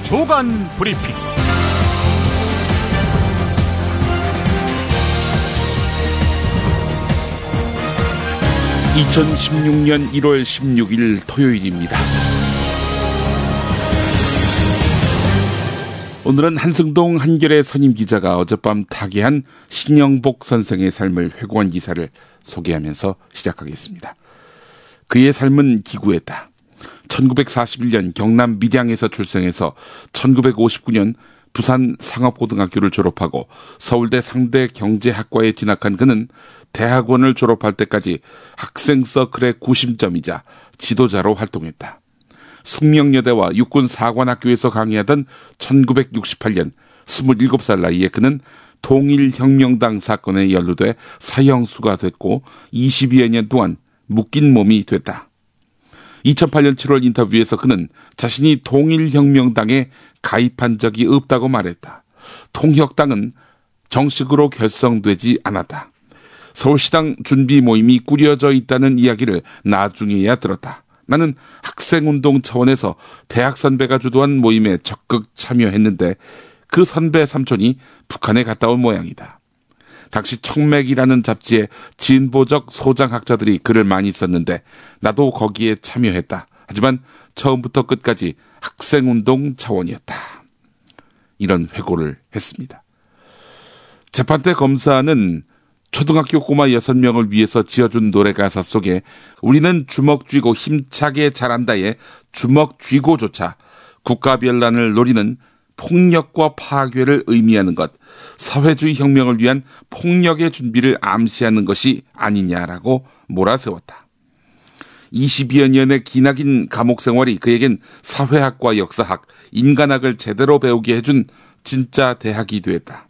주간 브리핑. 2016년 1월 16일 토요일입니다. 오늘은 한승동 한겨레 선임 기자가 어젯밤 타계한 신영복 선생의 삶을 회고한 기사를 소개하면서 시작하겠습니다. 그의 삶은 기구했다. 1941년 경남 밀양에서 출생해서 1959년 부산 상업고등학교를 졸업하고 서울대 상대 경제학과에 진학한 그는 대학원을 졸업할 때까지 학생 서클의 구심점이자 지도자로 활동했다. 숙명여대와 육군사관학교에서 강의하던 1968년 27살 나이에 그는 통일혁명당 사건에 연루돼 사형수가 됐고 22여 년 동안 묶인 몸이 됐다. 2008년 7월 인터뷰에서 그는 자신이 통일혁명당에 가입한 적이 없다고 말했다. 통혁당은 정식으로 결성되지 않았다. 서울시당 준비 모임이 꾸려져 있다는 이야기를 나중에야 들었다. 나는 학생운동 차원에서 대학 선배가 주도한 모임에 적극 참여했는데 그 선배 삼촌이 북한에 갔다 온 모양이다. 당시 청맥이라는 잡지에 진보적 소장학자들이 글을 많이 썼는데 나도 거기에 참여했다. 하지만 처음부터 끝까지 학생운동 차원이었다. 이런 회고를 했습니다. 재판 때 검사는 초등학교 꼬마 6명을 위해서 지어준 노래 가사 속에 우리는 주먹 쥐고 힘차게 잘한다에 주먹 쥐고조차 국가변란을 노리는 폭력과 파괴를 의미하는 것, 사회주의 혁명을 위한 폭력의 준비를 암시하는 것이 아니냐라고 몰아세웠다. 22여 년의 기나긴 감옥 생활이 그에겐 사회학과 역사학, 인간학을 제대로 배우게 해준 진짜 대학이 되었다.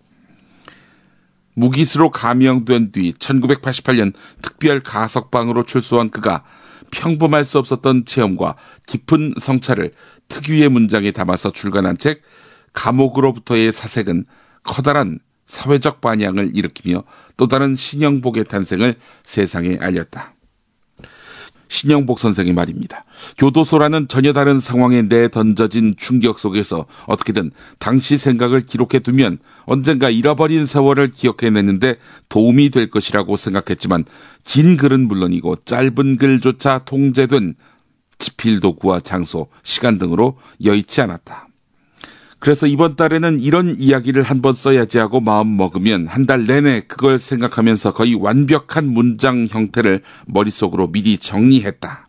무기수로 감형된 뒤 1988년 특별 가석방으로 출소한 그가 평범할 수 없었던 체험과 깊은 성찰을 특유의 문장에 담아서 출간한 책 감옥으로부터의 사색은 커다란 사회적 반향을 일으키며 또 다른 신영복의 탄생을 세상에 알렸다. 신영복 선생의 말입니다. 교도소라는 전혀 다른 상황에 내던져진 충격 속에서 어떻게든 당시 생각을 기록해 두면 언젠가 잃어버린 세월을 기억해내는데 도움이 될 것이라고 생각했지만 긴 글은 물론이고 짧은 글조차 통제된 지필 도구와 장소, 시간 등으로 여의치 않았다. 그래서 이번 달에는 이런 이야기를 한번 써야지 하고 마음 먹으면 한 달 내내 그걸 생각하면서 거의 완벽한 문장 형태를 머릿속으로 미리 정리했다.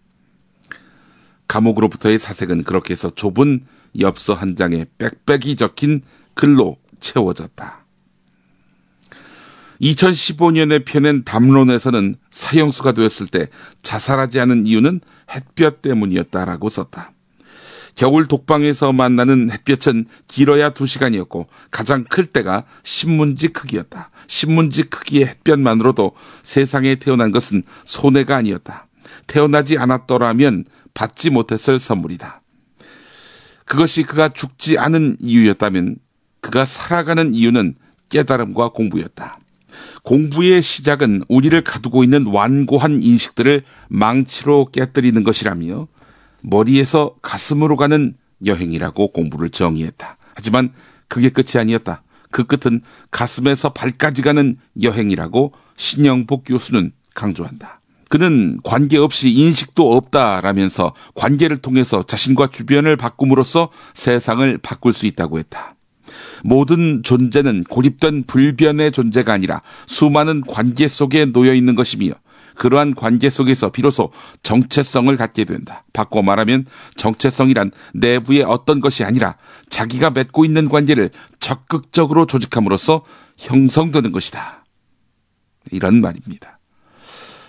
감옥으로부터의 사색은 그렇게 해서 좁은 엽서 한 장에 빽빽이 적힌 글로 채워졌다. 2015년에 펴낸 담론에서는 사형수가 되었을 때 자살하지 않은 이유는 햇볕 때문이었다라고 썼다. 겨울 독방에서 만나는 햇볕은 길어야 2시간이었고 가장 클 때가 신문지 크기였다. 신문지 크기의 햇볕만으로도 세상에 태어난 것은 손해가 아니었다. 태어나지 않았더라면 받지 못했을 선물이다. 그것이 그가 죽지 않은 이유였다면 그가 살아가는 이유는 깨달음과 공부였다. 공부의 시작은 우리를 가두고 있는 완고한 인식들을 망치로 깨뜨리는 것이라며 머리에서 가슴으로 가는 여행이라고 공부를 정의했다. 하지만 그게 끝이 아니었다. 그 끝은 가슴에서 발까지 가는 여행이라고 신영복 교수는 강조한다. 그는 관계없이 인식도 없다라면서 관계를 통해서 자신과 주변을 바꿈으로써 세상을 바꿀 수 있다고 했다. 모든 존재는 고립된 불변의 존재가 아니라 수많은 관계 속에 놓여 있는 것이며 그러한 관계 속에서 비로소 정체성을 갖게 된다. 바꿔 말하면 정체성이란 내부의 어떤 것이 아니라 자기가 맺고 있는 관계를 적극적으로 조직함으로써 형성되는 것이다. 이런 말입니다.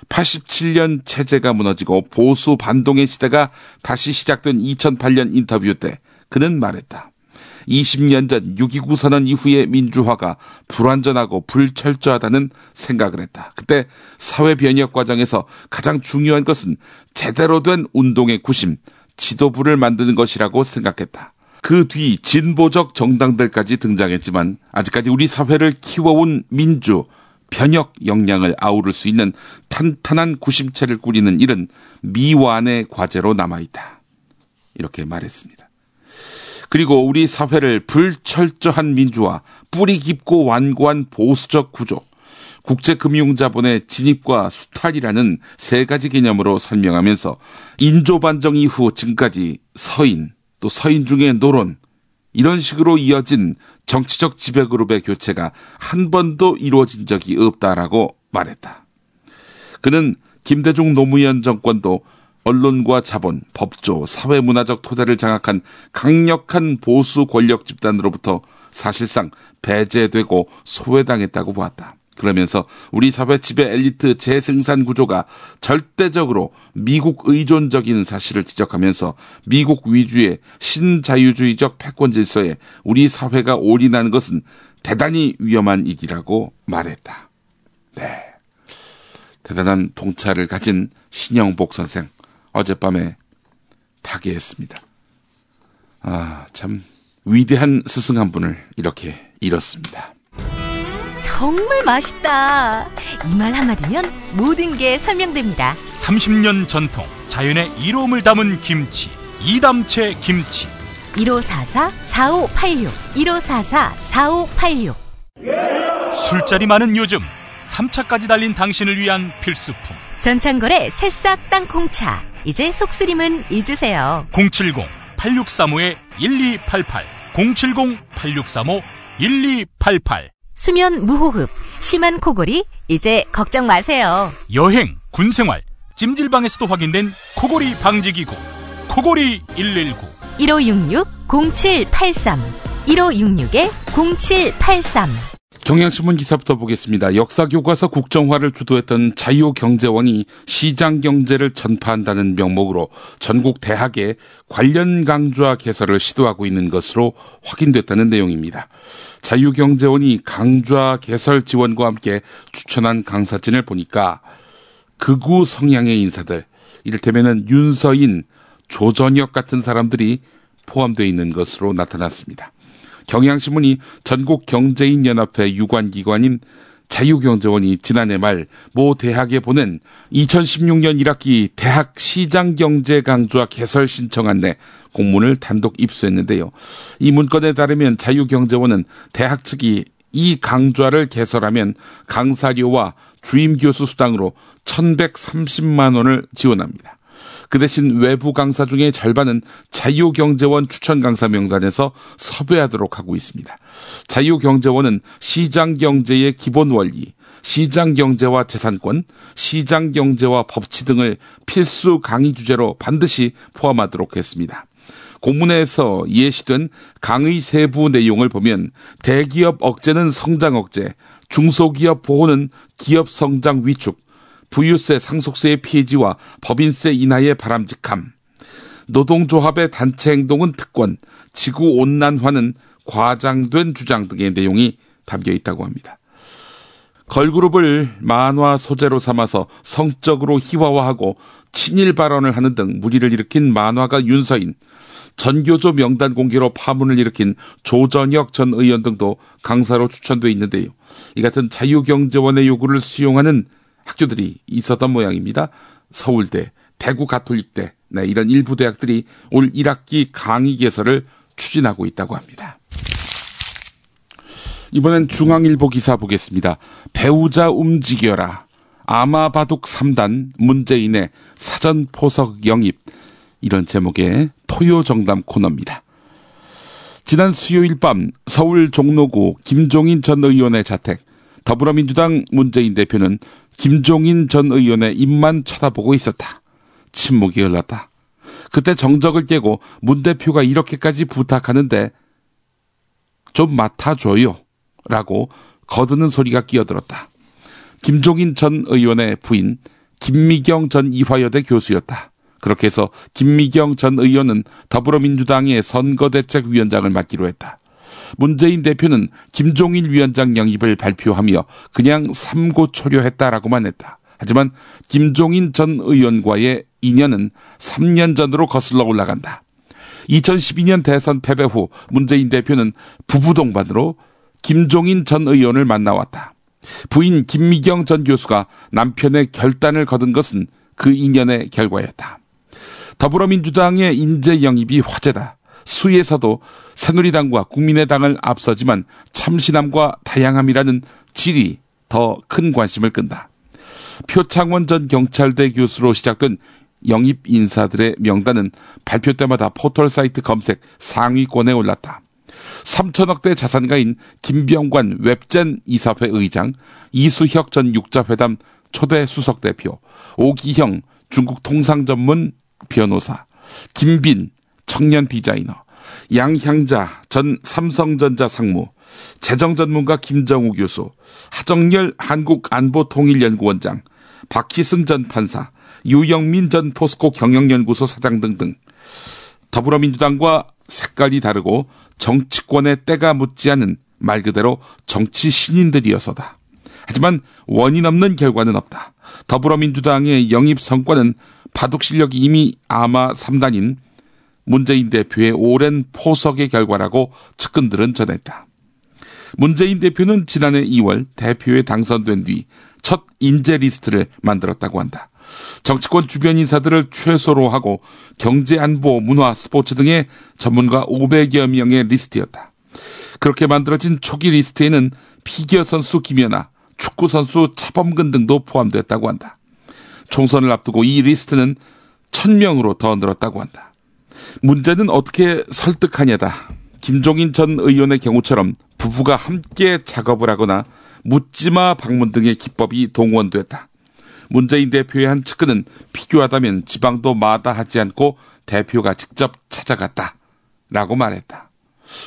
87년 체제가 무너지고 보수 반동의 시대가 다시 시작된 2008년 인터뷰 때 그는 말했다. 20년 전 6.29 선언 이후의 민주화가 불완전하고 불철저하다는 생각을 했다. 그때 사회 변혁 과정에서 가장 중요한 것은 제대로 된 운동의 구심, 지도부를 만드는 것이라고 생각했다. 그 뒤 진보적 정당들까지 등장했지만 아직까지 우리 사회를 키워온 민주, 변혁 역량을 아우를 수 있는 탄탄한 구심체를 꾸리는 일은 미완의 과제로 남아있다. 이렇게 말했습니다. 그리고 우리 사회를 불철저한 민주화, 뿌리 깊고 완고한 보수적 구조, 국제금융자본의 진입과 수탈이라는 세 가지 개념으로 설명하면서 인조반정 이후 지금까지 서인, 또 서인 중의 노론, 이런 식으로 이어진 정치적 지배그룹의 교체가 한 번도 이루어진 적이 없다라고 말했다. 그는 김대중 노무현 정권도 언론과 자본, 법조, 사회문화적 토대를 장악한 강력한 보수 권력 집단으로부터 사실상 배제되고 소외당했다고 보았다. 그러면서 우리 사회 지배 엘리트 재생산 구조가 절대적으로 미국 의존적인 사실을 지적하면서 미국 위주의 신자유주의적 패권 질서에 우리 사회가 올인하는 것은 대단히 위험한 일이라고 말했다. 네, 대단한 통찰을 가진 신영복 선생, 어젯밤에 타계했습니다. 참 위대한 스승 한 분을 이렇게 잃었습니다. 정말 맛있다. 이 말 한마디면 모든 게 설명됩니다. 30년 전통 자연의 이로움을 담은 김치, 이담채 김치. 1544-4586 1544-4586. 술자리 많은 요즘 3차까지 달린 당신을 위한 필수품 전창걸의 새싹 땅콩차. 이제 속쓰림은 잊으세요. 070-8635-1288 070-8635-1288. 수면 무호흡, 심한 코골이 이제 걱정 마세요. 여행, 군생활, 찜질방에서도 확인된 코골이 방지기구 코골이 119 1566-0783 1566-0783. 경향신문 기사부터 보겠습니다. 역사교과서 국정화를 주도했던 자유경제원이 시장경제를 전파한다는 명목으로 전국 대학에 관련 강좌 개설을 시도하고 있는 것으로 확인됐다는 내용입니다. 자유경제원이 강좌 개설 지원과 함께 추천한 강사진을 보니까 극우 성향의 인사들, 이를테면 윤서인, 조전혁 같은 사람들이 포함되어 있는 것으로 나타났습니다. 경향신문이 전국경제인연합회 유관기관인 자유경제원이 지난해 말 모 대학에 보낸 2016년 1학기 대학 시장경제 강좌 개설 신청안내 공문을 단독 입수했는데요. 이 문건에 따르면 자유경제원은 대학 측이 이 강좌를 개설하면 강사료와 주임교수 수당으로 1,130만 원을 지원합니다. 그 대신 외부 강사 중에 절반은 자유경제원 추천 강사 명단에서 섭외하도록 하고 있습니다. 자유경제원은 시장경제의 기본 원리, 시장경제와 재산권, 시장경제와 법치 등을 필수 강의 주제로 반드시 포함하도록 했습니다. 공문에서 예시된 강의 세부 내용을 보면 대기업 억제는 성장 억제, 중소기업 보호는 기업 성장 위축, 부유세 상속세의 폐지와 법인세 인하의 바람직함, 노동조합의 단체 행동은 특권, 지구온난화는 과장된 주장 등의 내용이 담겨 있다고 합니다. 걸그룹을 만화 소재로 삼아서 성적으로 희화화하고 친일 발언을 하는 등 물의를 일으킨 만화가 윤서인, 전교조 명단 공개로 파문을 일으킨 조전혁 전 의원 등도 강사로 추천돼 있는데요. 이 같은 자유경제원의 요구를 수용하는 학교들이 있었던 모양입니다. 서울대, 대구가톨릭대, 이런 일부 대학들이 올 1학기 강의 개설을 추진하고 있다고 합니다. 이번엔 중앙일보 기사 보겠습니다. 배우자 움직여라. 아마바둑 3단 문재인의 사전포석 영입. 이런 제목의 토요정담 코너입니다. 지난 수요일 밤 서울 종로구 김종인 전 의원의 자택, 더불어민주당 문재인 대표는 김종인 전 의원의 입만 쳐다보고 있었다. 침묵이 흘렀다. 그때 정적을 깨고 문 대표가 이렇게까지 부탁하는데 좀 맡아줘요 라고 거드는 소리가 끼어들었다. 김종인 전 의원의 부인 김미경 전 이화여대 교수였다. 그렇게 해서 김미경 전 의원은 더불어민주당의 선거대책위원장을 맡기로 했다. 문재인 대표는 김종인 위원장 영입을 발표하며 그냥 삼고초려했다라고만 했다. 하지만 김종인 전 의원과의 인연은 3년 전으로 거슬러 올라간다. 2012년 대선 패배 후 문재인 대표는 부부 동반으로 김종인 전 의원을 만나왔다. 부인 김미경 전 교수가 남편의 결단을 거둔 것은 그 인연의 결과였다. 더불어민주당의 인재 영입이 화제다. 수에서도 새누리당과 국민의당을 앞서지만 참신함과 다양함이라는 질이 더 큰 관심을 끈다. 표창원 전 경찰대 교수로 시작된 영입 인사들의 명단은 발표 때마다 포털사이트 검색 상위권에 올랐다. 3천억대 자산가인 김병관 웹젠 이사회 의장, 이수혁 전 육자회담 초대 수석대표, 오기형 중국 통상 전문 변호사, 김빈 청년 디자이너, 양향자 전 삼성전자 상무, 재정전문가 김정우 교수, 하정열 한국안보통일연구원장, 박희승 전 판사, 유영민 전 포스코 경영연구소 사장 등등 더불어민주당과 색깔이 다르고 정치권의 때가 묻지 않은 말 그대로 정치 신인들이어서다. 하지만 원인 없는 결과는 없다. 더불어민주당의 영입 성과는 바둑 실력이 이미 아마 3단인 문재인 대표의 오랜 포석의 결과라고 측근들은 전했다. 문재인 대표는 지난해 2월 대표에 당선된 뒤 첫 인재 리스트를 만들었다고 한다. 정치권 주변 인사들을 최소로 하고 경제, 안보, 문화, 스포츠 등의 전문가 500여 명의 리스트였다. 그렇게 만들어진 초기 리스트에는 피겨 선수 김연아, 축구 선수 차범근 등도 포함됐다고 한다. 총선을 앞두고 이 리스트는 1000명으로 더 늘었다고 한다. 문제는 어떻게 설득하냐다. 김종인 전 의원의 경우처럼 부부가 함께 작업을 하거나 묻지마 방문 등의 기법이 동원됐다. 문재인 대표의 한 측근은 필요하다면 지방도 마다하지 않고 대표가 직접 찾아갔다 라고 말했다.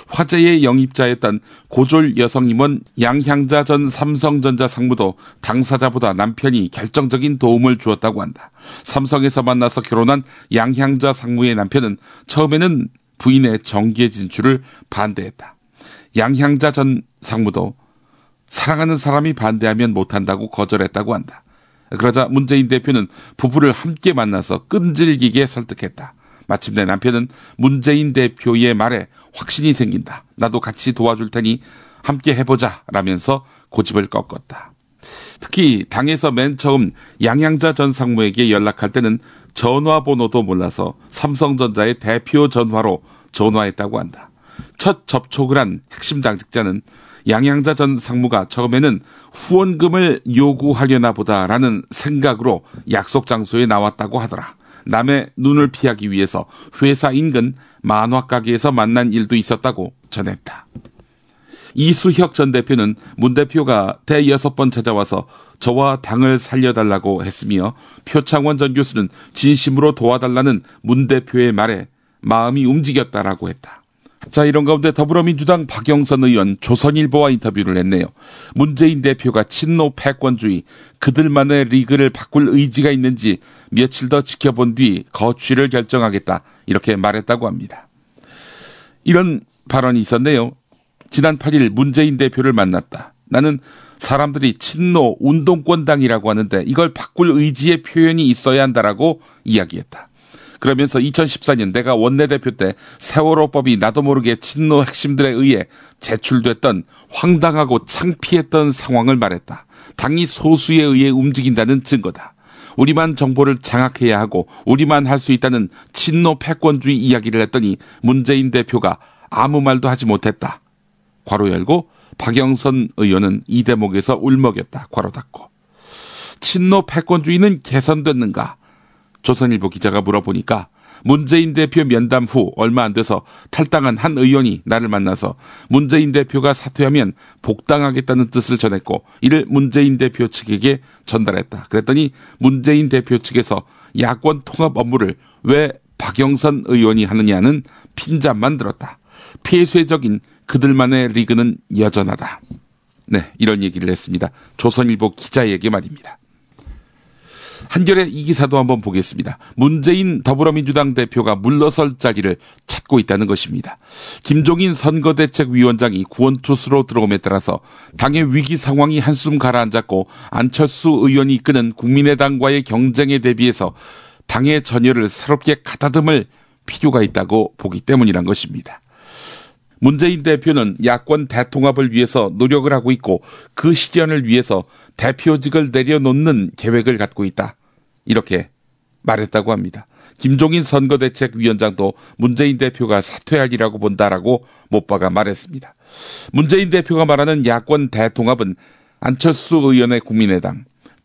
화제의 영입자였던 고졸 여성 임원 양향자 전 삼성전자 상무도 당사자보다 남편이 결정적인 도움을 주었다고 한다. 삼성에서 만나서 결혼한 양향자 상무의 남편은 처음에는 부인의 정계 진출을 반대했다. 양향자 전 상무도 사랑하는 사람이 반대하면 못한다고 거절했다고 한다. 그러자 문재인 대표는 부부를 함께 만나서 끈질기게 설득했다. 마침내 남편은 문재인 대표의 말에 확신이 생긴다. 나도 같이 도와줄 테니 함께 해보자 라면서 고집을 꺾었다. 특히 당에서 맨 처음 양향자 전 상무에게 연락할 때는 전화번호도 몰라서 삼성전자의 대표 전화로 전화했다고 한다. 첫 접촉을 한 핵심 당직자는 양향자 전 상무가 처음에는 후원금을 요구하려나 보다라는 생각으로 약속 장소에 나왔다고 하더라. 남의 눈을 피하기 위해서 회사 인근 만화가게에서 만난 일도 있었다고 전했다. 이수혁 전 대표는 문 대표가 대여섯 번 찾아와서 저와 당을 살려달라고 했으며 표창원 전 교수는 진심으로 도와달라는 문 대표의 말에 마음이 움직였다라고 했다. 자, 이런 가운데 더불어민주당 박영선 의원 조선일보와 인터뷰를 했네요. 문재인 대표가 친노 패권주의, 그들만의 리그를 바꿀 의지가 있는지 며칠 더 지켜본 뒤 거취를 결정하겠다 이렇게 말했다고 합니다. 이런 발언이 있었네요. 지난 8일 문재인 대표를 만났다. 나는 사람들이 친노 운동권당이라고 하는데 이걸 바꿀 의지의 표현이 있어야 한다라고 이야기했다. 그러면서 2014년 내가 원내대표 때 세월호법이 나도 모르게 친노 핵심들에 의해 제출됐던 황당하고 창피했던 상황을 말했다. 당이 소수에 의해 움직인다는 증거다. 우리만 정보를 장악해야 하고 우리만 할 수 있다는 친노 패권주의 이야기를 했더니 문재인 대표가 아무 말도 하지 못했다. 괄호 열고 박영선 의원은 이 대목에서 울먹였다. 괄호 닫고. 친노 패권주의는 개선됐는가? 조선일보 기자가 물어보니까 문재인 대표 면담 후 얼마 안 돼서 탈당한 한 의원이 나를 만나서 문재인 대표가 사퇴하면 복당하겠다는 뜻을 전했고 이를 문재인 대표 측에게 전달했다. 그랬더니 문재인 대표 측에서 야권 통합 업무를 왜 박영선 의원이 하느냐는 핀잔만 들었다. 폐쇄적인 그들만의 리그는 여전하다. 네, 이런 얘기를 했습니다. 조선일보 기자에게 말입니다. 한겨레 이 기사도 한번 보겠습니다. 문재인 더불어민주당 대표가 물러설 자리를 찾고 있다는 것입니다. 김종인 선거대책위원장이 구원투수로 들어옴에 따라서 당의 위기 상황이 한숨 가라앉았고 안철수 의원이 이끄는 국민의당과의 경쟁에 대비해서 당의 전열을 새롭게 가다듬을 필요가 있다고 보기 때문이란 것입니다. 문재인 대표는 야권 대통합을 위해서 노력을 하고 있고 그 실현을 위해서 대표직을 내려놓는 계획을 갖고 있다. 이렇게 말했다고 합니다. 김종인 선거대책위원장도 문재인 대표가 사퇴하리라고 본다라고 못 박아 말했습니다. 문재인 대표가 말하는 야권 대통합은 안철수 의원의 국민의당,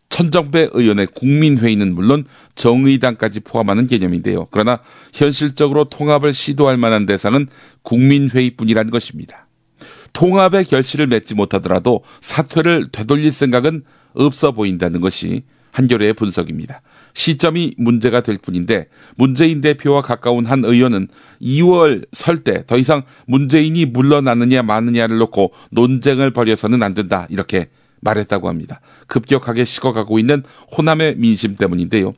천정배 의원의 국민회의는 물론 정의당까지 포함하는 개념인데요. 그러나 현실적으로 통합을 시도할 만한 대상은 국민회의뿐이라는 것입니다. 통합의 결실을 맺지 못하더라도 사퇴를 되돌릴 생각은 없어 보인다는 것이 한겨레의 분석입니다. 시점이 문제가 될 뿐인데 문재인 대표와 가까운 한 의원은 2월 설 때 더 이상 문재인이 물러나느냐 마느냐를 놓고 논쟁을 벌여서는 안 된다 이렇게 말했다고 합니다. 급격하게 식어가고 있는 호남의 민심 때문인데요.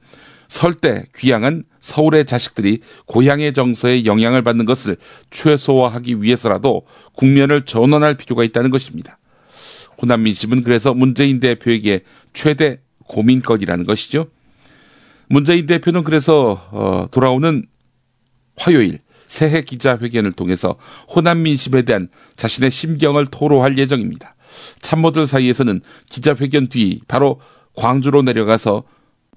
설 때 귀향한 서울의 자식들이 고향의 정서에 영향을 받는 것을 최소화하기 위해서라도 국면을 전환할 필요가 있다는 것입니다. 호남 민심은 그래서 문재인 대표에게 최대 고민거리라는 것이죠. 문재인 대표는 그래서 돌아오는 화요일 새해 기자회견을 통해서 호남 민심에 대한 자신의 심경을 토로할 예정입니다. 참모들 사이에서는 기자회견 뒤 바로 광주로 내려가서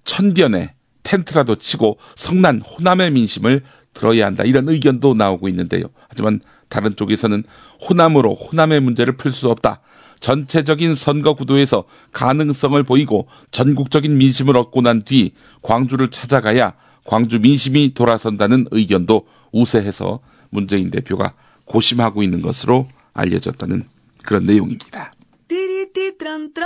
천변에 텐트라도 치고 성난 호남의 민심을 들어야 한다 이런 의견도 나오고 있는데요. 하지만 다른 쪽에서는 호남으로 호남의 문제를 풀 수 없다. 전체적인 선거 구도에서 가능성을 보이고 전국적인 민심을 얻고 난 뒤 광주를 찾아가야 광주 민심이 돌아선다는 의견도 우세해서 문재인 대표가 고심하고 있는 것으로 알려졌다는 그런 내용입니다.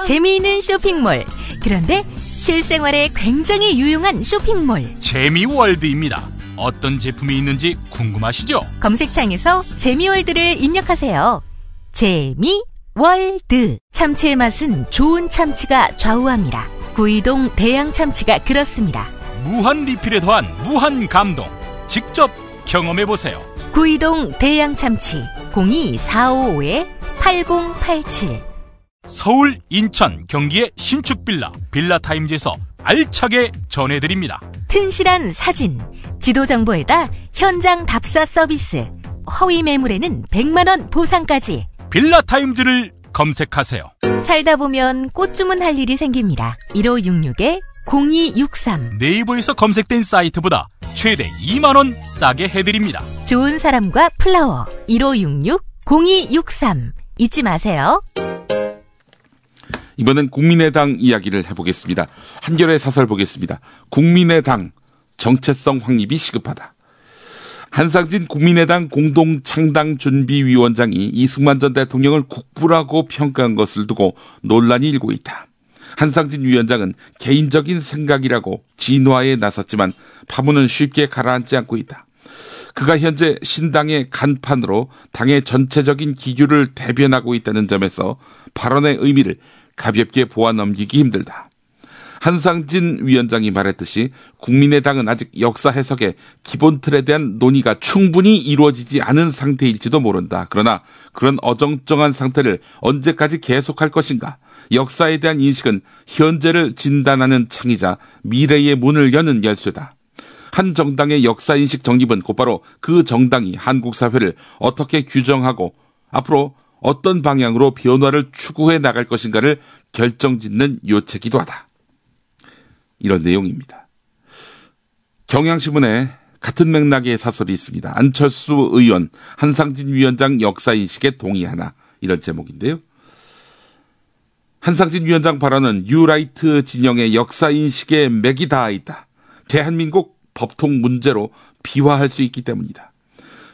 재미있는 쇼핑몰. 그런데 실생활에 굉장히 유용한 쇼핑몰. 재미월드입니다. 어떤 제품이 있는지 궁금하시죠? 검색창에서 재미월드를 입력하세요. 재미월드. 참치의 맛은 좋은 참치가 좌우합니다. 구이동 대양 참치가 그렇습니다. 무한 리필에 더한 무한 감동. 직접 경험해보세요. 구이동 대양 참치 02-455-8087. 서울, 인천, 경기의 신축 빌라타임즈에서 알차게 전해드립니다. 튼실한 사진, 지도 정보에다 현장 답사 서비스, 허위 매물에는 100만원 보상까지. 빌라타임즈를 검색하세요. 살다 보면 꽃 주문할 일이 생깁니다. 1566-0263. 네이버에서 검색된 사이트보다 최대 2만원 싸게 해드립니다. 좋은 사람과 플라워 1566-0263. 잊지 마세요. 이번엔 국민의당 이야기를 해보겠습니다. 한겨레 사설 보겠습니다. 국민의당 정체성 확립이 시급하다. 한상진 국민의당 공동창당준비위원장이 이승만 전 대통령을 국부라고 평가한 것을 두고 논란이 일고 있다. 한상진 위원장은 개인적인 생각이라고 진화에 나섰지만 파문은 쉽게 가라앉지 않고 있다. 그가 현재 신당의 간판으로 당의 전체적인 기류를 대변하고 있다는 점에서 발언의 의미를 가볍게 보아 넘기기 힘들다. 한상진 위원장이 말했듯이 국민의당은 아직 역사 해석의 기본 틀에 대한 논의가 충분히 이루어지지 않은 상태일지도 모른다. 그러나 그런 어정쩡한 상태를 언제까지 계속할 것인가? 역사에 대한 인식은 현재를 진단하는 창이자 미래의 문을 여는 열쇠다. 한 정당의 역사인식 정립은 곧바로 그 정당이 한국 사회를 어떻게 규정하고 앞으로 어떤 방향으로 변화를 추구해 나갈 것인가를 결정짓는 요체기도 하다. 이런 내용입니다. 경향신문에 같은 맥락의 사설이 있습니다. 안철수 의원, 한상진 위원장 역사인식에 동의하나 이런 제목인데요. 한상진 위원장 발언은 뉴라이트 진영의 역사인식에 맥이 닿아 있다. 대한민국 법통 문제로 비화할 수 있기 때문이다.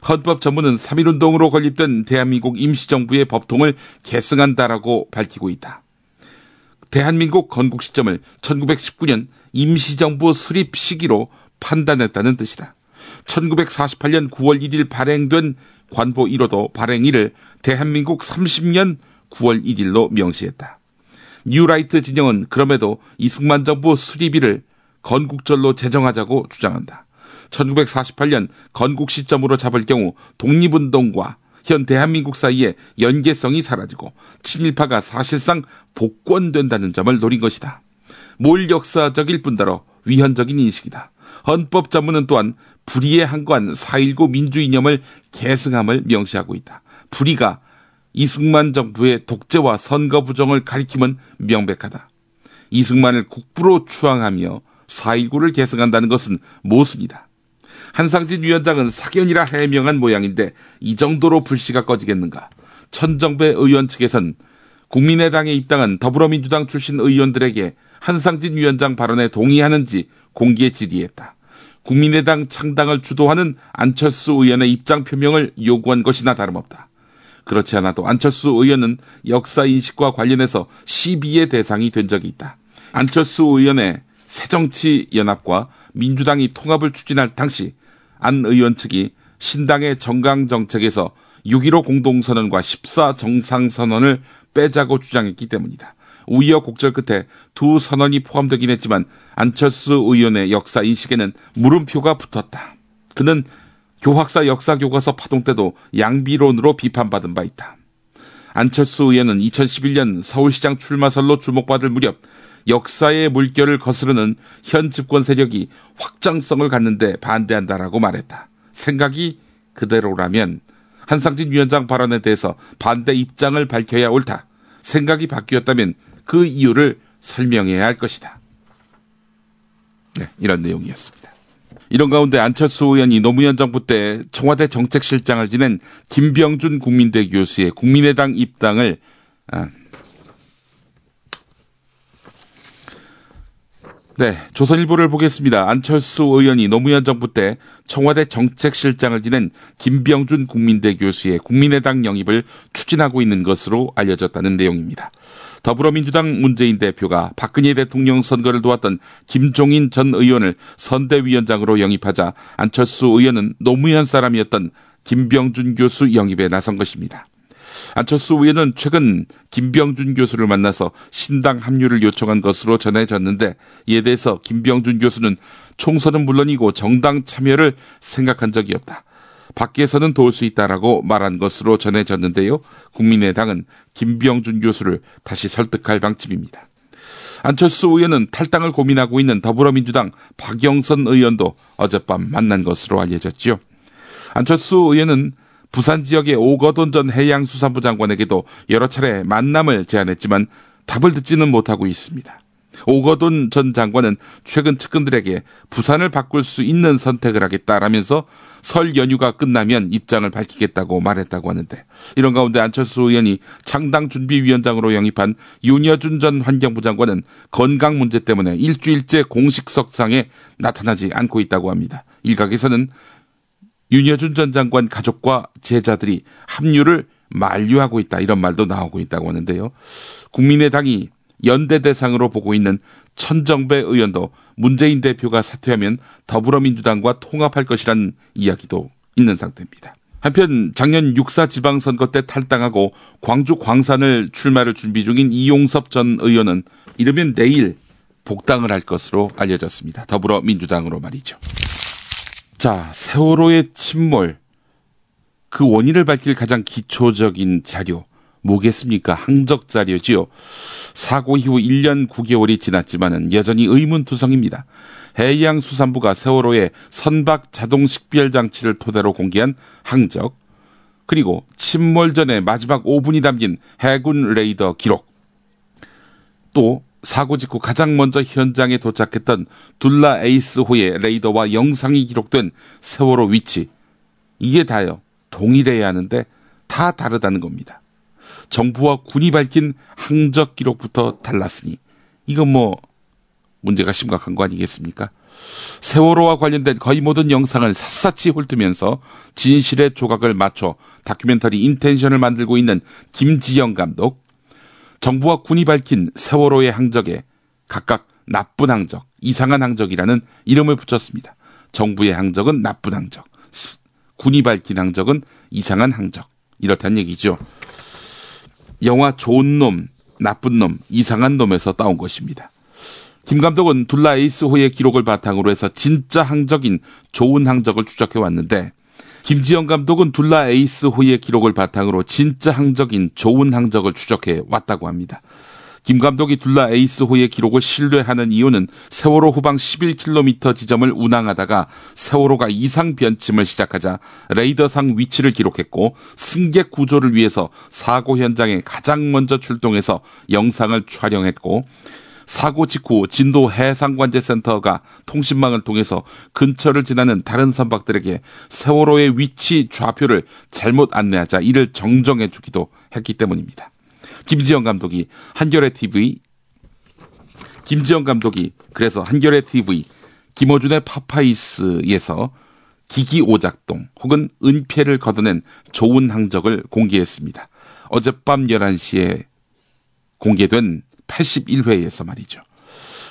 헌법 전문은 3.1운동으로 건립된 대한민국 임시정부의 법통을 계승한다라고 밝히고 있다. 대한민국 건국 시점을 1919년 임시정부 수립 시기로 판단했다는 뜻이다. 1948년 9월 1일 발행된 관보 1호도 발행일을 대한민국 30년 9월 1일로 명시했다. 뉴라이트 진영은 그럼에도 이승만 정부 수립일을 건국절로 제정하자고 주장한다. 1948년 건국 시점으로 잡을 경우 독립운동과 현 대한민국 사이의 연계성이 사라지고 친일파가 사실상 복권된다는 점을 노린 것이다. 몰 역사적일 뿐더러 위헌적인 인식이다. 헌법 전문은 또한 불의에 한거한 4.19 민주이념을 계승함을 명시하고 있다. 불의가 이승만 정부의 독재와 선거 부정을 가리킴은 명백하다. 이승만을 국부로 추앙하며 4.19를 계승한다는 것은 모순이다. 한상진 위원장은 사견이라 해명한 모양인데 이 정도로 불씨가 꺼지겠는가. 천정배 의원 측에선 국민의당에 입당한 더불어민주당 출신 의원들에게 한상진 위원장 발언에 동의하는지 공개 질의했다. 국민의당 창당을 주도하는 안철수 의원의 입장 표명을 요구한 것이나 다름없다. 그렇지 않아도 안철수 의원은 역사인식과 관련해서 시비의 대상이 된 적이 있다. 안철수 의원의 새정치연합과 민주당이 통합을 추진할 당시 안 의원 측이 신당의 정강정책에서 6.15 공동선언과 14 정상선언을 빼자고 주장했기 때문이다. 우여곡절 끝에 두 선언이 포함되긴 했지만 안철수 의원의 역사인식에는 물음표가 붙었다. 그는 교학사 역사교과서 파동 때도 양비론으로 비판받은 바 있다. 안철수 의원은 2011년 서울시장 출마설로 주목받을 무렵 역사의 물결을 거스르는 현 집권 세력이 확장성을 갖는데 반대한다라고 말했다. 생각이 그대로라면 한상진 위원장 발언에 대해서 반대 입장을 밝혀야 옳다. 생각이 바뀌었다면 그 이유를 설명해야 할 것이다. 네, 이런 내용이었습니다. 이런 가운데 안철수 의원이 노무현 정부 때 청와대 정책실장을 지낸 김병준 국민대 교수의 국민의당 입당을 조선일보를 보겠습니다. 안철수 의원이 노무현 정부 때 청와대 정책실장을 지낸 김병준 국민대 교수의 국민의당 영입을 추진하고 있는 것으로 알려졌다는 내용입니다. 더불어민주당 문재인 대표가 박근혜 대통령 선거를 도왔던 김종인 전 의원을 선대위원장으로 영입하자 안철수 의원은 노무현 사람이었던 김병준 교수 영입에 나선 것입니다. 안철수 의원은 최근 김병준 교수를 만나서 신당 합류를 요청한 것으로 전해졌는데 이에 대해서 김병준 교수는 총선은 물론이고 정당 참여를 생각한 적이 없다. 밖에서는 도울 수 있다라고 말한 것으로 전해졌는데요. 국민의당은 김병준 교수를 다시 설득할 방침입니다. 안철수 의원은 탈당을 고민하고 있는 더불어민주당 박영선 의원도 어젯밤 만난 것으로 알려졌지요. 안철수 의원은 부산 지역의 오거돈 전 해양수산부 장관에게도 여러 차례 만남을 제안했지만 답을 듣지는 못하고 있습니다. 오거돈 전 장관은 최근 측근들에게 부산을 바꿀 수 있는 선택을 하겠다라면서 설 연휴가 끝나면 입장을 밝히겠다고 말했다고 하는데 이런 가운데 안철수 의원이 창당준비위원장으로 영입한 윤여준 전 환경부 장관은 건강 문제 때문에 일주일째 공식석상에 나타나지 않고 있다고 합니다. 일각에서는 윤여준 전 장관 가족과 제자들이 합류를 만류하고 있다 이런 말도 나오고 있다고 하는데요. 국민의당이 연대 대상으로 보고 있는 천정배 의원도 문재인 대표가 사퇴하면 더불어민주당과 통합할 것이라는 이야기도 있는 상태입니다. 한편 작년 6.4 지방선거 때 탈당하고 광주 광산을 출마를 준비 중인 이용섭 전 의원은 이르면 내일 복당을 할 것으로 알려졌습니다. 더불어민주당으로 말이죠. 자, 세월호의 침몰, 그 원인을 밝힐 가장 기초적인 자료 뭐겠습니까? 항적 자료지요. 사고 이후 1년 9개월이 지났지만은 여전히 의문투성입니다. 해양수산부가 세월호의 선박 자동 식별 장치를 토대로 공개한 항적, 그리고 침몰 전에 마지막 5분이 담긴 해군 레이더 기록, 또 사고 직후 가장 먼저 현장에 도착했던 둘라 에이스호의 레이더와 영상이 기록된 세월호 위치, 이게 다요 동일해야 하는데 다 다르다는 겁니다. 정부와 군이 밝힌 항적 기록부터 달랐으니 이건 문제가 심각한 거 아니겠습니까? 세월호와 관련된 거의 모든 영상을 샅샅이 훑으면서 진실의 조각을 맞춰 다큐멘터리 인텐션을 만들고 있는 김지영 감독, 정부와 군이 밝힌 세월호의 항적에 각각 나쁜 항적, 이상한 항적이라는 이름을 붙였습니다. 정부의 항적은 나쁜 항적, 군이 밝힌 항적은 이상한 항적, 이렇다는 얘기죠. 영화 좋은 놈, 나쁜 놈, 이상한 놈에서 따온 것입니다. 김 감독은 둘라 에이스호의 기록을 바탕으로 해서 진짜 항적인 좋은 항적을 추적해 왔는데 김지영 감독은 둘라 에이스호의 기록을 바탕으로 진짜 항적인 좋은 항적을 추적해 왔다고 합니다. 김 감독이 둘라 에이스호의 기록을 신뢰하는 이유는 세월호 후방 11km 지점을 운항하다가 세월호가 이상 변침을 시작하자 레이더상 위치를 기록했고 승객 구조를 위해서 사고 현장에 가장 먼저 출동해서 영상을 촬영했고 사고 직후 진도 해상관제센터가 통신망을 통해서 근처를 지나는 다른 선박들에게 세월호의 위치 좌표를 잘못 안내하자 이를 정정해 주기도 했기 때문입니다. 김지영 감독이 그래서 한겨레 TV 김어준의 파파이스에서 기기 오작동 혹은 은폐를 걷어낸 좋은 항적을 공개했습니다. 어젯밤 11시에 공개된 81회에서 말이죠.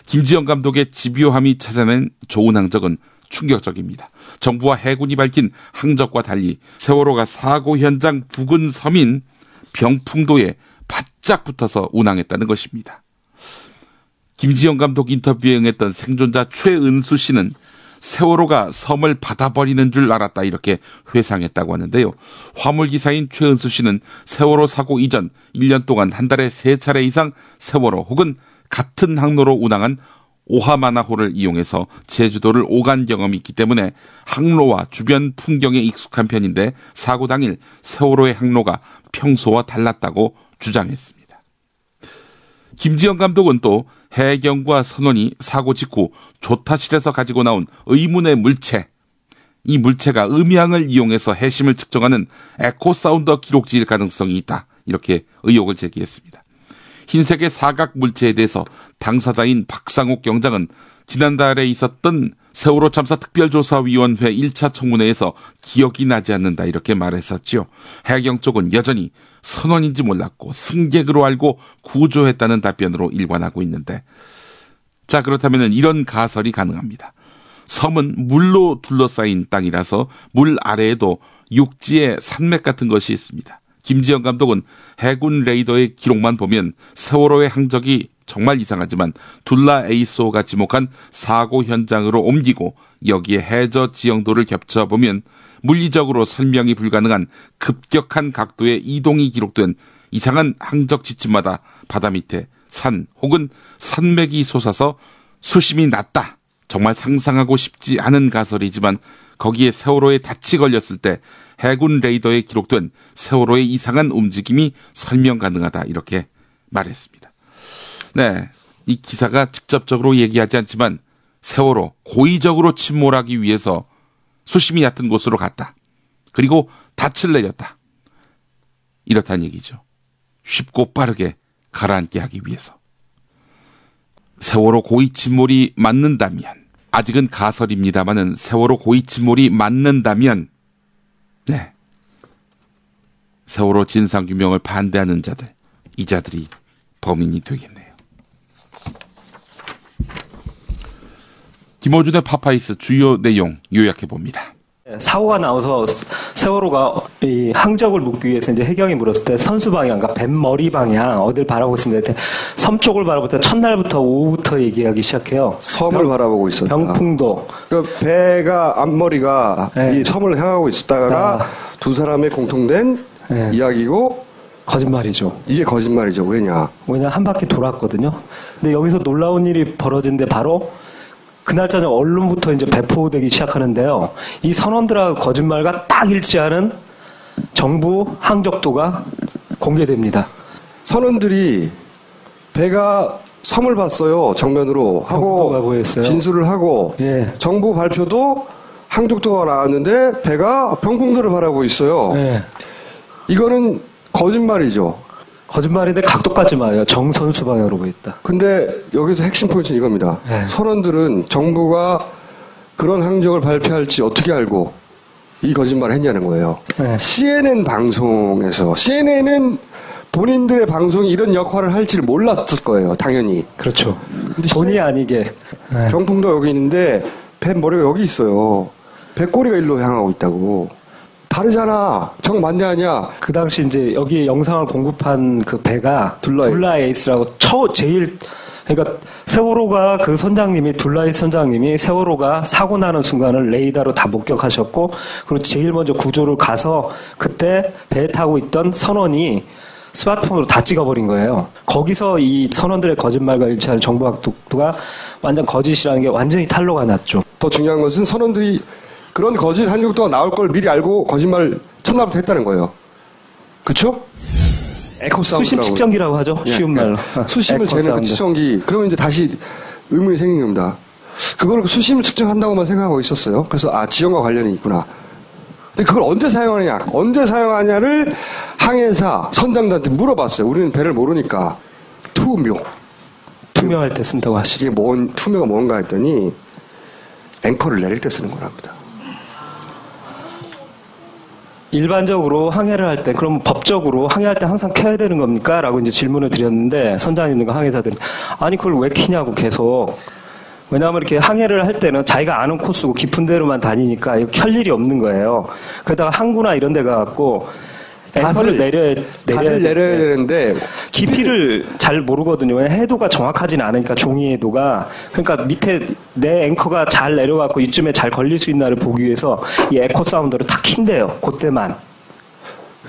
김지영 감독의 집요함이 찾아낸 좋은 항적은 충격적입니다. 정부와 해군이 밝힌 항적과 달리 세월호가 사고 현장 부근 섬인 병풍도에 바짝 붙어서 운항했다는 것입니다. 김지영 감독 인터뷰에 응했던 생존자 최은수 씨는 세월호가 섬을 받아버리는 줄 알았다 이렇게 회상했다고 하는데요. 화물기사인 최은수 씨는 세월호 사고 이전 1년 동안 한 달에 3차례 이상 세월호 혹은 같은 항로로 운항한 오하마나호를 이용해서 제주도를 오간 경험이 있기 때문에 항로와 주변 풍경에 익숙한 편인데 사고 당일 세월호의 항로가 평소와 달랐다고 주장했습니다. 김지영 감독은 또 해경과 선원이 사고 직후 조타실에서 가지고 나온 의문의 물체, 이 물체가 음향을 이용해서 해심을 측정하는 에코사운더 기록지일 가능성이 있다 이렇게 의혹을 제기했습니다. 흰색의 사각 물체에 대해서 당사자인 박상욱 경장은 지난달에 있었던 세월호 참사 특별조사위원회 1차 청문회에서 기억이 나지 않는다 이렇게 말했었죠. 해경 쪽은 여전히 선원인지 몰랐고 승객으로 알고 구조했다는 답변으로 일관하고 있는데, 자, 그렇다면 이런 가설이 가능합니다. 섬은 물로 둘러싸인 땅이라서 물 아래에도 육지의 산맥 같은 것이 있습니다. 김지영 감독은 해군 레이더의 기록만 보면 세월호의 항적이 정말 이상하지만 둘라 에이소가 지목한 사고 현장으로 옮기고 여기에 해저 지형도를 겹쳐보면 물리적으로 설명이 불가능한 급격한 각도의 이동이 기록된 이상한 항적 지침마다 바다 밑에 산 혹은 산맥이 솟아서 수심이 낮다. 정말 상상하고 싶지 않은 가설이지만 거기에 세월호에 닻이 걸렸을 때 해군 레이더에 기록된 세월호의 이상한 움직임이 설명 가능하다 이렇게 말했습니다. 네, 이 기사가 직접적으로 얘기하지 않지만 세월호 고의적으로 침몰하기 위해서 수심이 얕은 곳으로 갔다. 그리고 닻을 내렸다. 이렇다는 얘기죠. 쉽고 빠르게 가라앉게 하기 위해서. 세월호 고의 침몰이 맞는다면, 아직은 가설입니다만은 세월호 고의 침몰이 맞는다면, 네, 세월호 진상규명을 반대하는 자들, 이 자들이 범인이 되겠네요. 김어준의 파파이스 주요 내용 요약해봅니다. 사고가 나와서 세월호가 이 항적을 묻기 위해서 이제 해경이 물었을 때 선수 방향, 그러니까 뱃머리 방향 어딜 바라보고 있습니다. 섬 쪽을 바라볼 때 첫날부터 오후부터 얘기하기 시작해요. 섬을 바라보고 있었다. 병풍도. 그 배가 앞머리가 네. 이 섬을 향하고 있었다가 두 사람의 공통된 네. 이야기고 거짓말이죠. 이게 거짓말이죠. 왜냐? 한 바퀴 돌았거든요. 근데 여기서 놀라운 일이 벌어진데 바로 그날 저녁 언론부터 이제 배포되기 시작하는데요. 이 선원들하고 거짓말과 딱 일치하는 정부 항적도가 공개됩니다. 선원들이 배가 섬을 봤어요. 정면으로 하고 진술을 하고 예. 정부 발표도 항적도가 나왔는데 배가 병풍도를 바라보고 있어요. 예. 이거는 거짓말이죠. 거짓말인데 각도까지 맞아요. 정선수 방향으로 보였다. 근데 여기서 핵심 포인트는 이겁니다. 네. 선원들은 정부가 그런 항적을 발표할지 어떻게 알고 이 거짓말을 했냐는 거예요. 네. CNN 방송에서, CNN은 본인들의 방송이 이런 역할을 할지를 몰랐을 거예요. 당연히. 그렇죠. 본의 아니게. 네. 병풍도 여기 있는데 배 머리가 여기 있어요. 배꼬리가 일로 향하고 있다고. 다르잖아. 정반대하냐. 그 당시 이제 여기 영상을 공급한 그 배가 둘라에이스라고 그러니까 세월호가 그 선장님이 둘라에이스 선장님이 세월호가 사고 나는 순간을 레이더로 다 목격하셨고, 그리고 제일 먼저 구조를 가서 그때 배에 타고 있던 선원이 스마트폰으로 다 찍어버린 거예요. 거기서 이 선원들의 거짓말과 일치하는 정보 각도가 완전 거짓이라는 게 완전히 탄로가 났죠. 더 중요한 것은 선원들이 그런 거짓 항적도가 나올 걸 미리 알고 거짓말 첫날부터 했다는 거예요. 그쵸? 에코 사운드. 수심 측정기라고 하죠. 쉬운 말로. 수심을 재는 그 측정기. 그러면 이제 다시 의문이 생긴 겁니다. 그걸 수심을 측정한다고만 생각하고 있었어요. 그래서 지형과 관련이 있구나. 근데 그걸 언제 사용하냐를 항해사 선장들한테 물어봤어요. 우리는 배를 모르니까. 투명할 때 쓴다고 하시죠. 이게 투명가 뭔가 했더니 앵커를 내릴 때 쓰는 거랍니다. 일반적으로 항해를 할 때, 그럼 법적으로 항해할 때 항상 켜야 되는 겁니까? 라고 이제 질문을 드렸는데, 선장님과 항해사들이, 아니, 그걸 왜 켜냐고 계속. 왜냐하면 이렇게 항해를 할 때는 자기가 아는 코스고 깊은 데로만 다니니까 이거 켤 일이 없는 거예요. 그러다가 항구나 이런 데 가갖고, 앵커를 내려야 되는데 깊이를 잘 모르거든요. 해도가 정확하지는 않으니까 종이 해도가. 그러니까 밑에 내 앵커가 잘 내려갖고 이쯤에 잘 걸릴 수 있나를 보기 위해서 이 에코 사운드를 탁 킨대요. 그때만.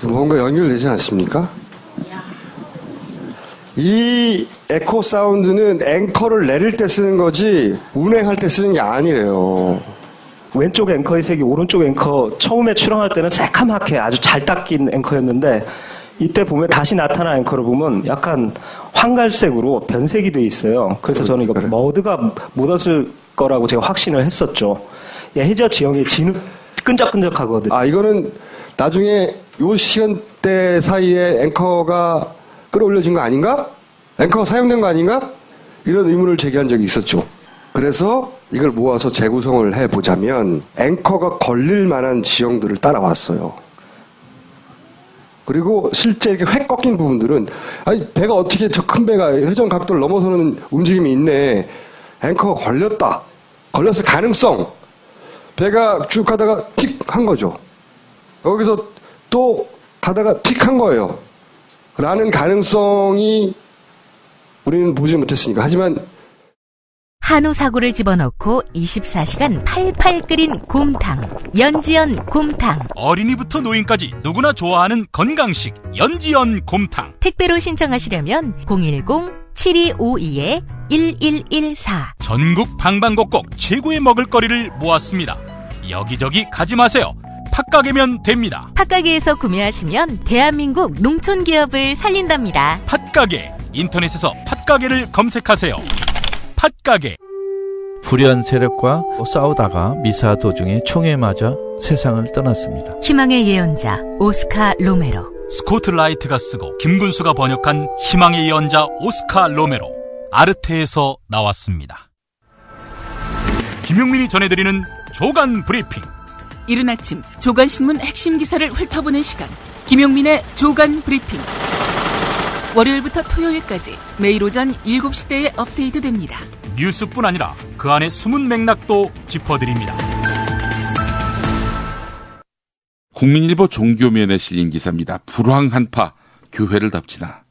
뭔가 연결되지 않습니까? 이 에코 사운드는 앵커를 내릴 때 쓰는 거지 운행할 때 쓰는 게 아니래요. 왼쪽 앵커의 색이 오른쪽 앵커 처음에 출항할 때는 새카맣게 아주 잘 닦인 앵커였는데 이때 보면 다시 나타난 앵커를 보면 약간 황갈색으로 변색이 돼 있어요. 그래서 저는 이거 머드가 묻었을 거라고 제가 확신을 했었죠. 해저 지형이 진흙 끈적끈적하거든요. 이거는 나중에 요 시간대 사이에 앵커가 끌어올려진 거 아닌가? 앵커가 사용된 거 아닌가? 이런 의문을 제기한 적이 있었죠. 그래서 이걸 모아서 재구성을 해보자면 앵커가 걸릴 만한 지형들을 따라왔어요. 그리고 실제 이렇게 획 꺾인 부분들은 배가 어떻게 저 큰 배가 회전 각도를 넘어서는 움직임이 있네. 앵커가 걸렸을 가능성. 배가 쭉 가다가 틱 한 거죠. 여기서 또 가다가 틱 한 거예요. 라는 가능성이 우리는 보지 못했으니까. 하지만 한우 사고를 집어넣고 24시간 팔팔 끓인 곰탕, 연지연 곰탕. 어린이부터 노인까지 누구나 좋아하는 건강식 연지연 곰탕. 택배로 신청하시려면 010-7252-1114. 전국 방방곡곡 최고의 먹을거리를 모았습니다. 여기저기 가지 마세요. 팥가게면 됩니다. 팥가게에서 구매하시면 대한민국 농촌기업을 살린답니다. 팥가게, 인터넷에서 팥가게를 검색하세요. 팥가게. 불연 세력과 싸우다가 미사 도중에 총에 맞아 세상을 떠났습니다. 희망의 예언자 오스카 로메로. 스코트 라이트가 쓰고 김군수가 번역한 희망의 예언자 오스카 로메로. 아르테에서 나왔습니다. 김용민이 전해드리는 조간 브리핑. 이른 아침 조간신문 핵심 기사를 훑어보는 시간, 김용민의 조간 브리핑. 월요일부터 토요일까지 매일 오전 7시대에 업데이트됩니다. 뉴스뿐 아니라 그 안에 숨은 맥락도 짚어드립니다. 국민일보 종교면에 실린 기사입니다. 불황한파, 교회를 덮치나.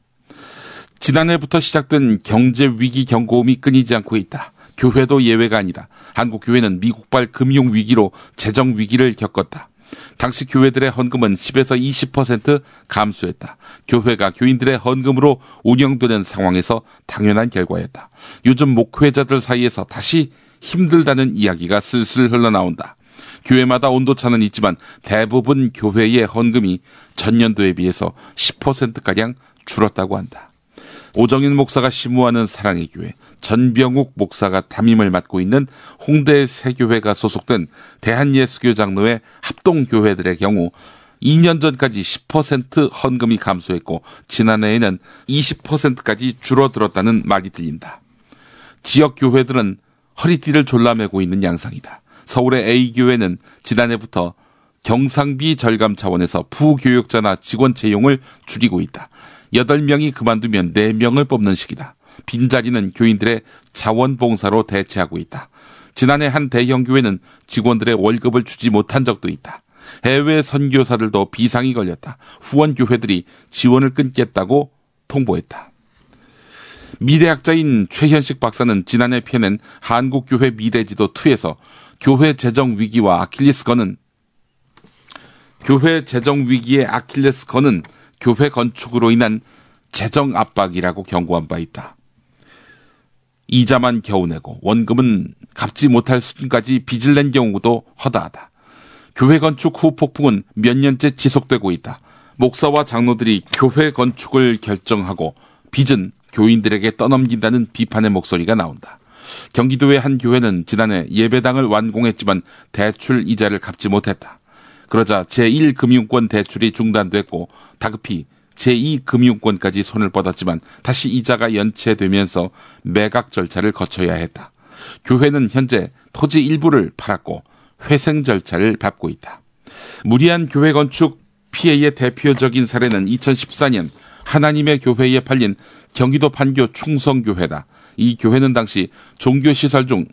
지난해부터 시작된 경제위기 경고음이 끊이지 않고 있다. 교회도 예외가 아니다. 한국 교회는 미국발 금융위기로 재정위기를 겪었다. 당시 교회들의 헌금은 10에서 20% 감소했다. 교회가 교인들의 헌금으로 운영되는 상황에서 당연한 결과였다. 요즘 목회자들 사이에서 다시 힘들다는 이야기가 슬슬 흘러나온다. 교회마다 온도차는 있지만 대부분 교회의 헌금이 전년도에 비해서 10%가량 줄었다고 한다. 오정인 목사가 심우하는 사랑의 교회, 전병욱 목사가 담임을 맡고 있는 홍대 새교회가 소속된 대한예수교 장로회 합동교회들의 경우 2년 전까지 10% 헌금이 감소했고 지난해에는 20%까지 줄어들었다는 말이 들린다. 지역 교회들은 허리띠를 졸라매고 있는 양상이다. 서울의 A교회는 지난해부터 경상비 절감 차원에서 부교육자나 직원 채용을 줄이고 있다. 8명이 그만두면 4명을 뽑는 식이다. 빈자리는 교인들의 자원봉사로 대체하고 있다. 지난해 한 대형교회는 직원들의 월급을 주지 못한 적도 있다. 해외 선교사들도 비상이 걸렸다. 후원교회들이 지원을 끊겠다고 통보했다. 미래학자인 최현식 박사는 지난해 펴낸 한국교회 미래지도2에서 교회 재정 위기의 아킬레스건은 교회 건축으로 인한 재정 압박이라고 경고한 바 있다. 이자만 겨우 내고 원금은 갚지 못할 수준까지 빚을 낸 경우도 허다하다. 교회 건축 후 폭풍은 몇 년째 지속되고 있다. 목사와 장로들이 교회 건축을 결정하고 빚은 교인들에게 떠넘긴다는 비판의 목소리가 나온다. 경기도의 한 교회는 지난해 예배당을 완공했지만 대출 이자를 갚지 못했다. 그러자 제1금융권 대출이 중단됐고 다급히 제2금융권까지 손을 뻗었지만 다시 이자가 연체되면서 매각 절차를 거쳐야 했다. 교회는 현재 토지 일부를 팔았고 회생 절차를 밟고 있다. 무리한 교회 건축 피해의 대표적인 사례는 2014년 하나님의 교회에 팔린 경기도 판교 충성교회다. 이 교회는 당시 종교시설 중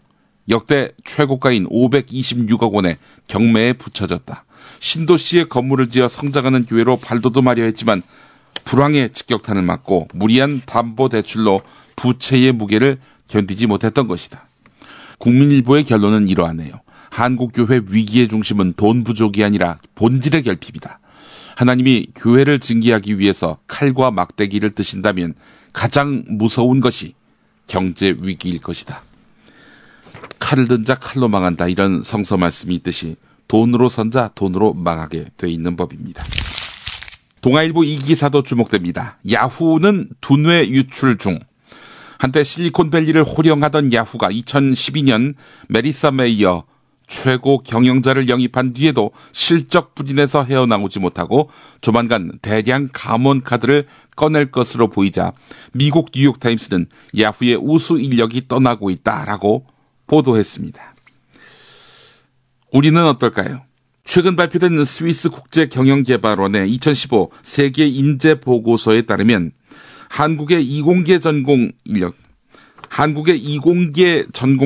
역대 최고가인 526억 원의 경매에 붙여졌다. 신도시에 건물을 지어 성장하는 교회로 발돋움하려 했지만 불황의 직격탄을 맞고 무리한 담보대출로 부채의 무게를 견디지 못했던 것이다. 국민일보의 결론은 이러하네요. 한국교회 위기의 중심은 돈 부족이 아니라 본질의 결핍이다. 하나님이 교회를 징계하기 위해서 칼과 막대기를 드신다면 가장 무서운 것이 경제 위기일 것이다. 칼을 든 자 칼로 망한다, 이런 성서 말씀이 있듯이 돈으로 선 자 돈으로 망하게 돼 있는 법입니다. 동아일보 이 기사도 주목됩니다. 야후는 두뇌 유출 중. 한때 실리콘밸리를 호령하던 야후가 2012년 메리사 메이어 최고 경영자를 영입한 뒤에도 실적 부진에서 헤어나오지 못하고 조만간 대량 감원 카드를 꺼낼 것으로 보이자 미국 뉴욕타임스는 야후의 우수 인력이 떠나고 있다라고 보도했습니다. 우리는 어떨까요? 최근 발표된 스위스 국제경영개발원의 2015 세계 인재 보고서에 따르면 한국의 이공계 전공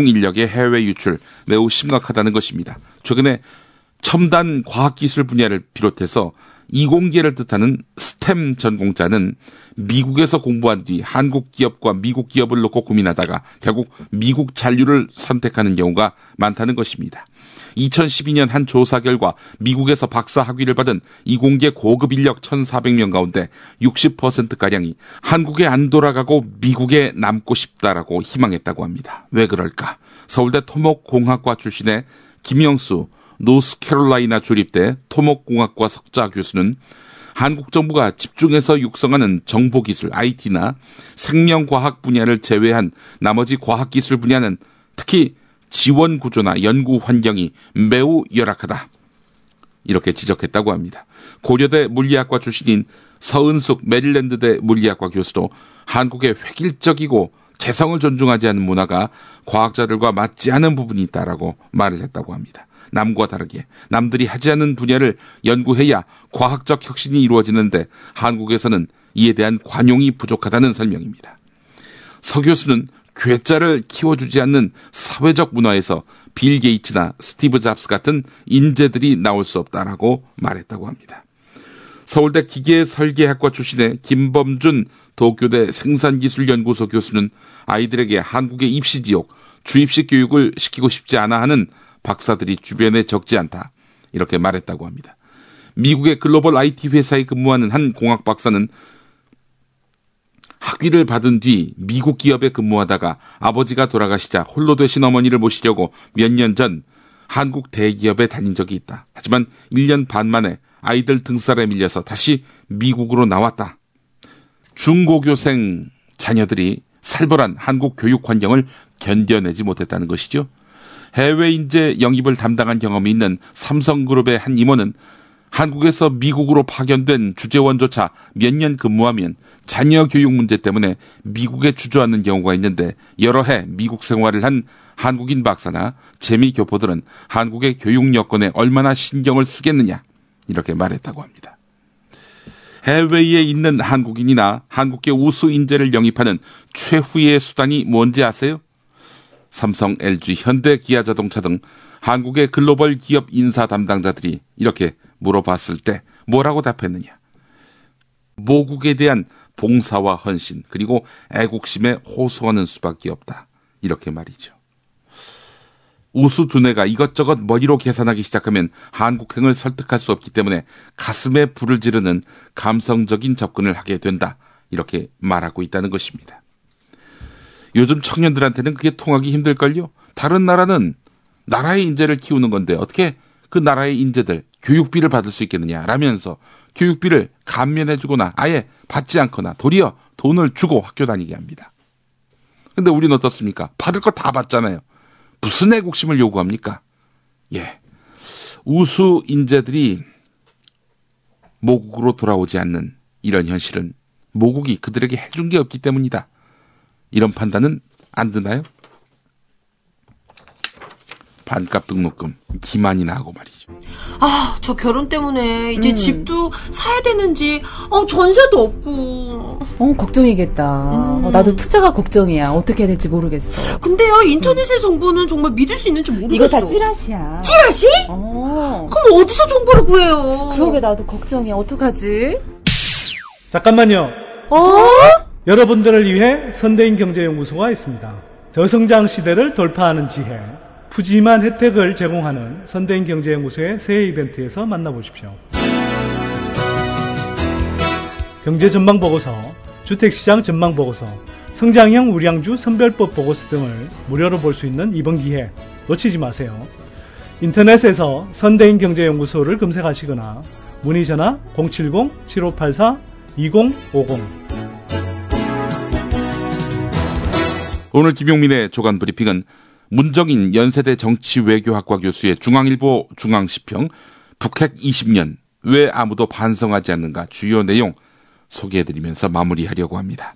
인력의 해외 유출 매우 심각하다는 것입니다. 최근에 첨단 과학기술 분야를 비롯해서 이공계를 뜻하는 스템 전공자는 미국에서 공부한 뒤 한국 기업과 미국 기업을 놓고 고민하다가 결국 미국 잔류를 선택하는 경우가 많다는 것입니다. 2012년 한 조사 결과 미국에서 박사 학위를 받은 이공계 고급 인력 1,400명 가운데 60%가량이 한국에 안 돌아가고 미국에 남고 싶다라고 희망했다고 합니다. 왜 그럴까? 서울대 토목공학과 출신의 김영수 노스캐롤라이나 조립대 토목공학과 석좌 교수는 한국 정부가 집중해서 육성하는 정보기술 IT나 생명과학 분야를 제외한 나머지 과학기술 분야는 특히 지원 구조나 연구 환경이 매우 열악하다, 이렇게 지적했다고 합니다. 고려대 물리학과 출신인 서은숙 메릴랜드대 물리학과 교수도 한국의 획일적이고 개성을 존중하지 않는 문화가 과학자들과 맞지 않은 부분이 있다라고 말을 했다고 합니다. 남과 다르게 남들이 하지 않는 분야를 연구해야 과학적 혁신이 이루어지는데 한국에서는 이에 대한 관용이 부족하다는 설명입니다. 서 교수는 괴짜를 키워주지 않는 사회적 문화에서 빌 게이츠나 스티브 잡스 같은 인재들이 나올 수 없다라고 말했다고 합니다. 서울대 기계설계학과 출신의 김범준 도쿄대 생산기술연구소 교수는 아이들에게 한국의 입시지옥, 주입식 교육을 시키고 싶지 않아 하는 박사들이 주변에 적지 않다, 이렇게 말했다고 합니다. 미국의 글로벌 IT 회사에 근무하는 한 공학 박사는 학위를 받은 뒤 미국 기업에 근무하다가 아버지가 돌아가시자 홀로 되신 어머니를 모시려고 몇 년 전 한국 대기업에 다닌 적이 있다. 하지만 1년 반 만에 아이들 등살에 밀려서 다시 미국으로 나왔다. 중고교생 자녀들이 살벌한 한국 교육 환경을 견뎌내지 못했다는 것이죠. 해외 인재 영입을 담당한 경험이 있는 삼성그룹의 한 임원은 한국에서 미국으로 파견된 주재원조차 몇 년 근무하면 자녀 교육 문제 때문에 미국에 주저앉는 경우가 있는데 여러 해 미국 생활을 한 한국인 박사나 재미교포들은 한국의 교육 여건에 얼마나 신경을 쓰겠느냐, 이렇게 말했다고 합니다. 해외에 있는 한국인이나 한국계 우수 인재를 영입하는 최후의 수단이 뭔지 아세요? 삼성, LG, 현대, 기아자동차 등 한국의 글로벌 기업 인사 담당자들이 이렇게 물어봤을 때 뭐라고 답했느냐? 모국에 대한 봉사와 헌신, 그리고 애국심에 호소하는 수밖에 없다, 이렇게 말이죠. 우수 두뇌가 이것저것 머리로 계산하기 시작하면 한국행을 설득할 수 없기 때문에 가슴에 불을 지르는 감성적인 접근을 하게 된다, 이렇게 말하고 있다는 것입니다. 요즘 청년들한테는 그게 통하기 힘들걸요? 다른 나라는 나라의 인재를 키우는 건데 어떻게 그 나라의 인재들, 교육비를 받을 수 있겠느냐라면서 교육비를 감면해주거나 아예 받지 않거나 도리어 돈을 주고 학교 다니게 합니다. 근데 우리는 어떻습니까? 받을 거 다 받잖아요. 무슨 애국심을 요구합니까? 예. 우수 인재들이 모국으로 돌아오지 않는 이런 현실은 모국이 그들에게 해준 게 없기 때문이다. 이런 판단은 안 드나요? 반값 등록금 기만이나 하고 말이죠. 아, 저 결혼 때문에 이제 집도 사야 되는지 전세도 없고. 걱정이겠다. 나도 투자가 걱정이야. 어떻게 해야 될지 모르겠어. 근데요, 인터넷의 정보는 정말 믿을 수 있는지 모르겠어. 이거 다 찌라시야. 찌라시? 그럼 어디서 정보를 구해요? 그러게 나도 걱정이야. 어떡하지? 잠깐만요. 여러분들을 위해 선대인 경제연구소가 있습니다. 저성장 시대를 돌파하는 지혜, 푸짐한 혜택을 제공하는 선대인 경제연구소의 새해 이벤트에서 만나보십시오. 경제전망보고서, 주택시장 전망보고서, 성장형 우량주 선별법 보고서 등을 무료로 볼 수 있는 이번 기회 놓치지 마세요. 인터넷에서 선대인 경제연구소를 검색하시거나 문의전화 070-7584-2050. 오늘 김용민의 조간 브리핑은 문정인 연세대 정치외교학과 교수의 중앙일보 중앙시평 북핵 20년 왜 아무도 반성하지 않는가 주요 내용 소개해드리면서 마무리하려고 합니다.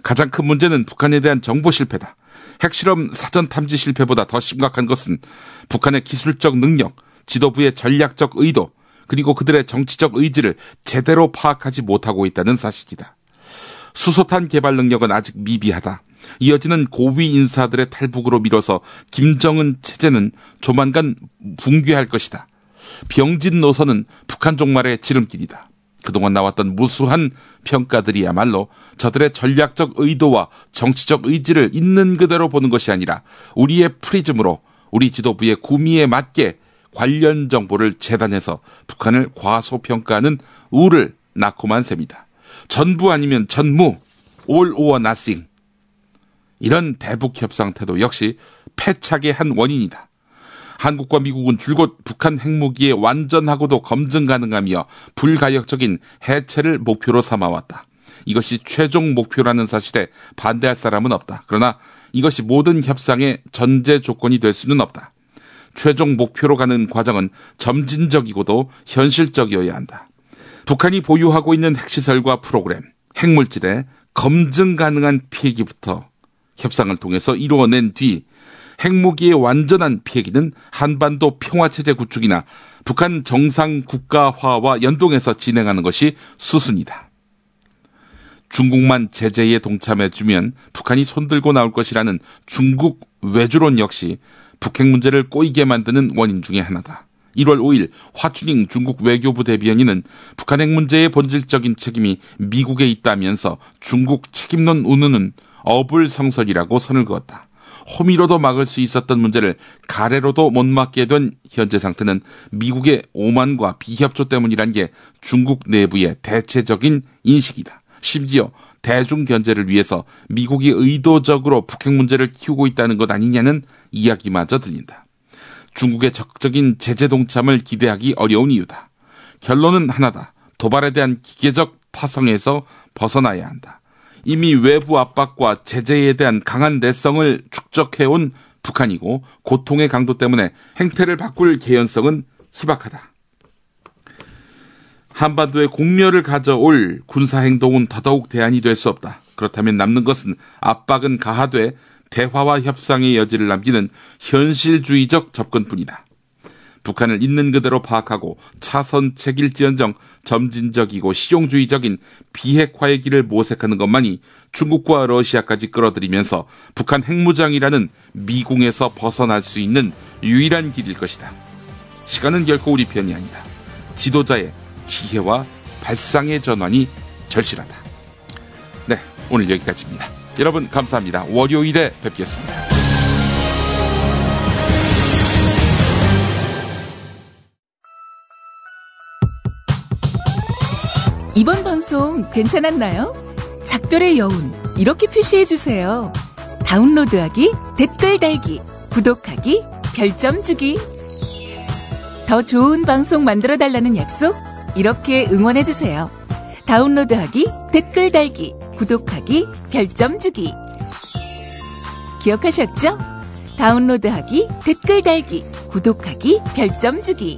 가장 큰 문제는 북한에 대한 정보 실패다. 핵실험 사전 탐지 실패보다 더 심각한 것은 북한의 기술적 능력, 지도부의 전략적 의도, 그리고 그들의 정치적 의지를 제대로 파악하지 못하고 있다는 사실이다. 수소탄 개발 능력은 아직 미비하다. 이어지는 고위 인사들의 탈북으로 미뤄서 김정은 체제는 조만간 붕괴할 것이다. 병진 노선은 북한 종말의 지름길이다. 그동안 나왔던 무수한 평가들이야말로 저들의 전략적 의도와 정치적 의지를 있는 그대로 보는 것이 아니라 우리의 프리즘으로 우리 지도부의 구미에 맞게 관련 정보를 재단해서 북한을 과소평가하는 우를 낳고만 셉니다. 전부 아니면 전무, all or nothing. 이런 대북 협상 태도 역시 패착의 한 원인이다. 한국과 미국은 줄곧 북한 핵무기의 완전하고도 검증 가능하며 불가역적인 해체를 목표로 삼아왔다. 이것이 최종 목표라는 사실에 반대할 사람은 없다. 그러나 이것이 모든 협상의 전제 조건이 될 수는 없다. 최종 목표로 가는 과정은 점진적이고도 현실적이어야 한다. 북한이 보유하고 있는 핵시설과 프로그램, 핵물질의 검증 가능한 피해기부터 협상을 통해서 이루어낸 뒤 핵무기의 완전한 피해기는 한반도 평화체제 구축이나 북한 정상 국가화와 연동해서 진행하는 것이 수순이다. 중국만 제재에 동참해주면 북한이 손들고 나올 것이라는 중국 외주론 역시 북핵 문제를 꼬이게 만드는 원인 중에 하나다. 1월 5일 화춘잉 중국 외교부 대변인은 북한 핵 문제의 본질적인 책임이 미국에 있다면서 중국 책임론 운운은 어불성설이라고 선을 그었다. 호미로도 막을 수 있었던 문제를 가래로도 못 막게 된 현재 상태는 미국의 오만과 비협조 때문이란 게 중국 내부의 대체적인 인식이다. 심지어 대중 견제를 위해서 미국이 의도적으로 북핵 문제를 키우고 있다는 것 아니냐는 이야기마저 들린다. 중국의 적극적인 제재 동참을 기대하기 어려운 이유다. 결론은 하나다. 도발에 대한 기계적 파성에서 벗어나야 한다. 이미 외부 압박과 제재에 대한 강한 내성을 축적해온 북한이고 고통의 강도 때문에 행태를 바꿀 개연성은 희박하다. 한반도에 공멸을 가져올 군사행동은 더더욱 대안이 될 수 없다. 그렇다면 남는 것은 압박은 가하되 대화와 협상의 여지를 남기는 현실주의적 접근뿐이다. 북한을 있는 그대로 파악하고 차선책일지언정 점진적이고 실용주의적인 비핵화의 길을 모색하는 것만이 중국과 러시아까지 끌어들이면서 북한 핵무장이라는 미궁에서 벗어날 수 있는 유일한 길일 것이다. 시간은 결코 우리 편이 아니다. 지도자의 지혜와 발상의 전환이 절실하다. 네, 오늘 여기까지입니다. 여러분 감사합니다. 월요일에 뵙겠습니다. 이번 방송 괜찮았나요? 작별의 여운 이렇게 표시해주세요. 다운로드하기, 댓글 달기, 구독하기, 별점 주기. 더 좋은 방송 만들어달라는 약속? 이렇게 응원해주세요. 다운로드하기, 댓글 달기, 구독하기, 별점 주기. 기억하셨죠? 다운로드하기, 댓글 달기, 구독하기, 별점 주기.